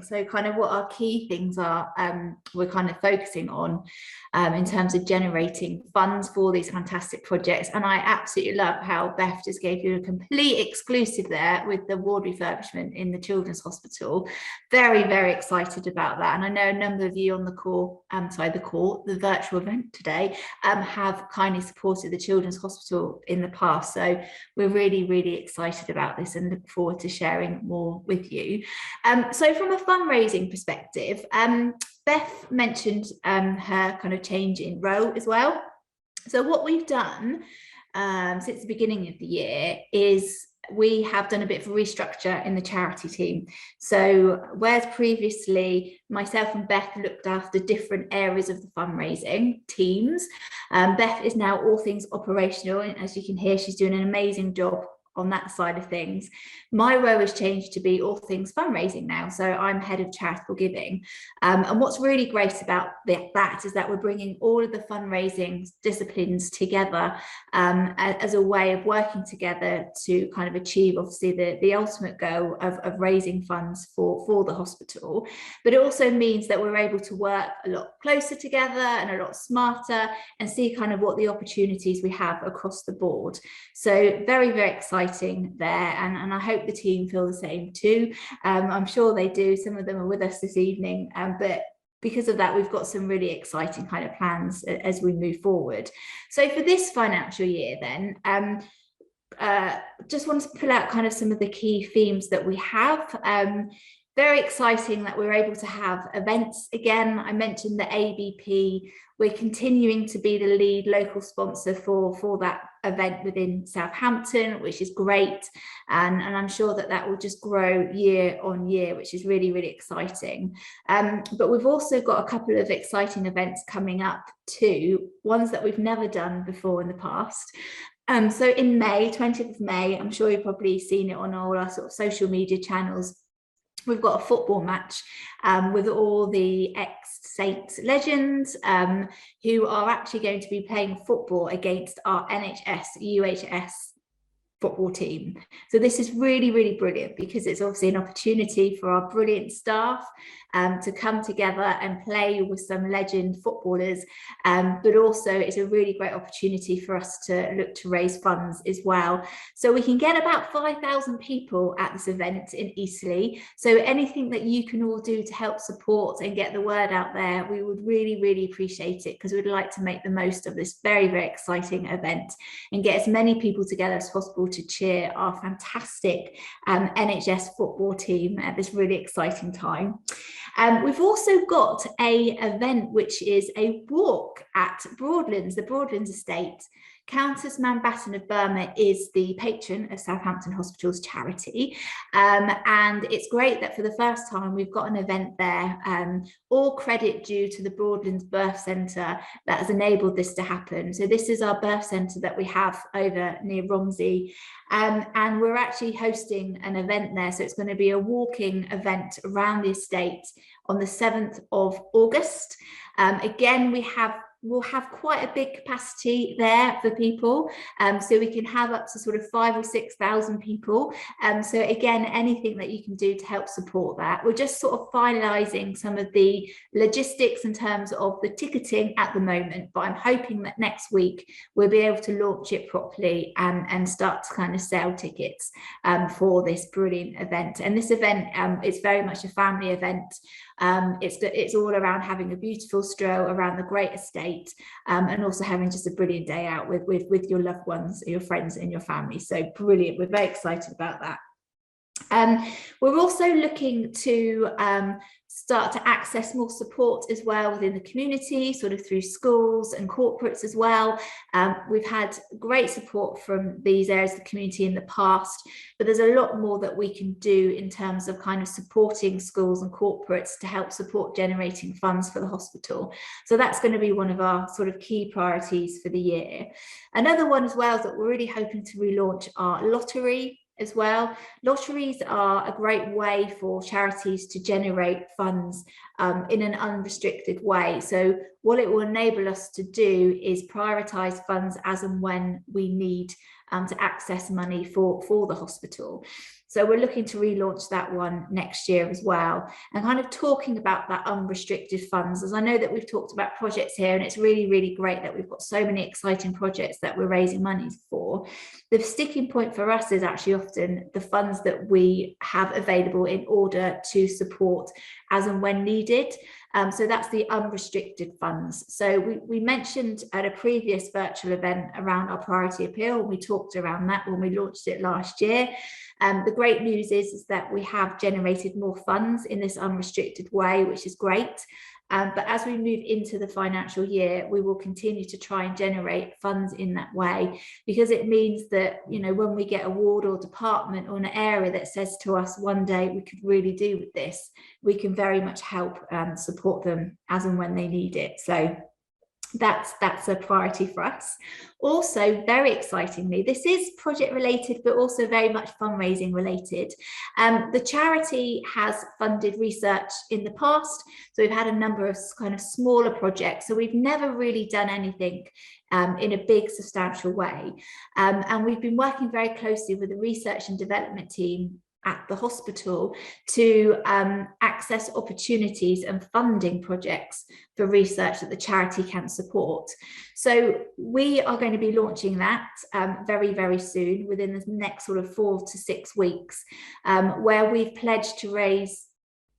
So kind of what our key things are, we're kind of focusing on in terms of generating funds for these fantastic projects. And I absolutely love how Beth just gave you a complete exclusive there with the ward refurbishment in the Children's Hospital. Very, very excited about that. And I know a number of you on the call, the virtual event today, have kindly supported the Children's Hospital in the past. So we're really, really excited about this and look forward to sharing more with you. So from a fundraising perspective, Beth mentioned her kind of change in role as well. So what we've done since the beginning of the year is we have done a bit of a restructure in the charity team. So whereas previously myself and Beth looked after different areas of the fundraising teams, Beth is now all things operational, and as you can hear, she's doing an amazing job on that side of things. My role has changed to be all things fundraising now, so I'm head of charitable giving, and what's really great about that is that we're bringing all of the fundraising disciplines together as a way of working together to kind of achieve obviously the ultimate goal of raising funds for the hospital. But it also means that we're able to work a lot closer together and a lot smarter and see kind of what the opportunities we have across the board. So very, very exciting there, and I hope the team feel the same too. I'm sure they do. Some of them are with us this evening, but because of that, we've got some really exciting kind of plans as we move forward. So for this financial year then, just want to pull out kind of some of the key themes that we have. Very exciting that we're able to have events again. I mentioned the ABP. We're continuing to be the lead local sponsor for that event within Southampton, which is great. And I'm sure that will just grow year on year, which is really, really exciting. But we've also got a couple of exciting events coming up too, ones that we've never done before in the past. So in May, 20th of May, I'm sure you've probably seen it on all our sort of social media channels. We've got a football match with all the ex-Saints legends who are actually going to be playing football against our NHS UHS football team. So this is really, really brilliant because it's obviously an opportunity for our brilliant staff to come together and play with some legend footballers, but also it's a really great opportunity for us to look to raise funds as well. So we can get about 5,000 people at this event in Eastleigh. So anything that you can all do to help support and get the word out there, we would really, really appreciate it, because we'd like to make the most of this very, very exciting event and get as many people together as possible to cheer our fantastic NHS football team at this really exciting time. We've also got an event which is a walk at Broadlands, the Broadlands estate. Countess Mountbatten of Burma is the patron of Southampton Hospitals Charity, and it's great that for the first time we've got an event there, all credit due to the Broadlands Birth Centre that has enabled this to happen. So this is our birth centre that we have over near Romsey, and we're actually hosting an event there, so it's going to be a walking event around the estate on the 7th of August. Again, we'll have quite a big capacity there for people, so we can have up to sort of 5,000 or 6,000 people. So again, anything that you can do to help support that. We're just sort of finalising some of the logistics in terms of the ticketing at the moment, but I'm hoping that next week we'll be able to launch it properly and start to kind of sell tickets for this brilliant event. And this event is very much a family event. It's all around having a beautiful stroll around the great estate, and also having just a brilliant day out with your loved ones, your friends and your family. So brilliant, we're very excited about that. We're also looking to start to access more support as well within the community, sort of through schools and corporates as well. We've had great support from these areas of the community in the past, but there's a lot more that we can do in terms of kind of supporting schools and corporates to help support generating funds for the hospital. So that's going to be one of our sort of key priorities for the year. Another one as well is that we're really hoping to relaunch our lottery as well. Lotteries are a great way for charities to generate funds in an unrestricted way. So what it will enable us to do is prioritise funds as and when we need to access money for the hospital. So we're looking to relaunch that one next year as well, and kind of talking about that unrestricted funds, as I know that we've talked about projects here, and it's really, really great that we've got so many exciting projects that we're raising money for. The sticking point for us is actually often the funds that we have available in order to support as and when needed. So that's the unrestricted funds. So we mentioned at a previous virtual event around our priority appeal, we talked around that when we launched it last year. The great news is that we have generated more funds in this unrestricted way, which is great. But as we move into the financial year, we will continue to try and generate funds in that way, because it means that, you know, when we get a ward or department or an area that says to us one day we could really do with this, we can very much help support them as and when they need it. So that's a priority for us. Also, very excitingly, this is project related but also very much fundraising related. The charity has funded research in the past, so we've had a number of kind of smaller projects, so we've never really done anything in a big substantial way, and we've been working very closely with the research and development team at the hospital to access opportunities and funding projects for research that the charity can support. So we are going to be launching that very, very soon, within the next sort of 4 to 6 weeks, where we've pledged to raise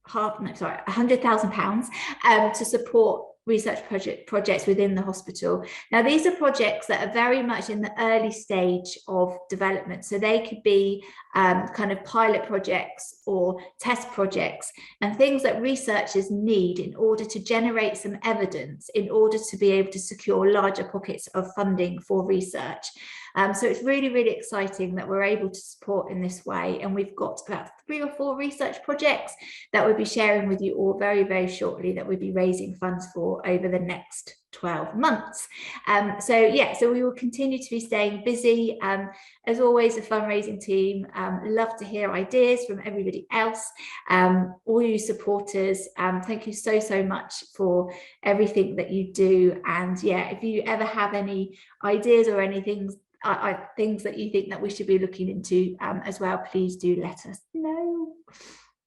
£100,000 to support research projects within the hospital. Now, these are projects that are very much in the early stage of development, so they could be kind of pilot projects or test projects, and things that researchers need in order to generate some evidence in order to be able to secure larger pockets of funding for research. So it's really, really exciting that we're able to support in this way, and we've got about 3 or 4 research projects that we'll be sharing with you all very, very shortly that we'll be raising funds for over the next 12 months. So we will continue to be staying busy. As always, the fundraising team love to hear ideas from everybody else, all you supporters. Thank you so much for everything that you do, and yeah, if you ever have any ideas or anything, things that you think that we should be looking into as well, please do let us know.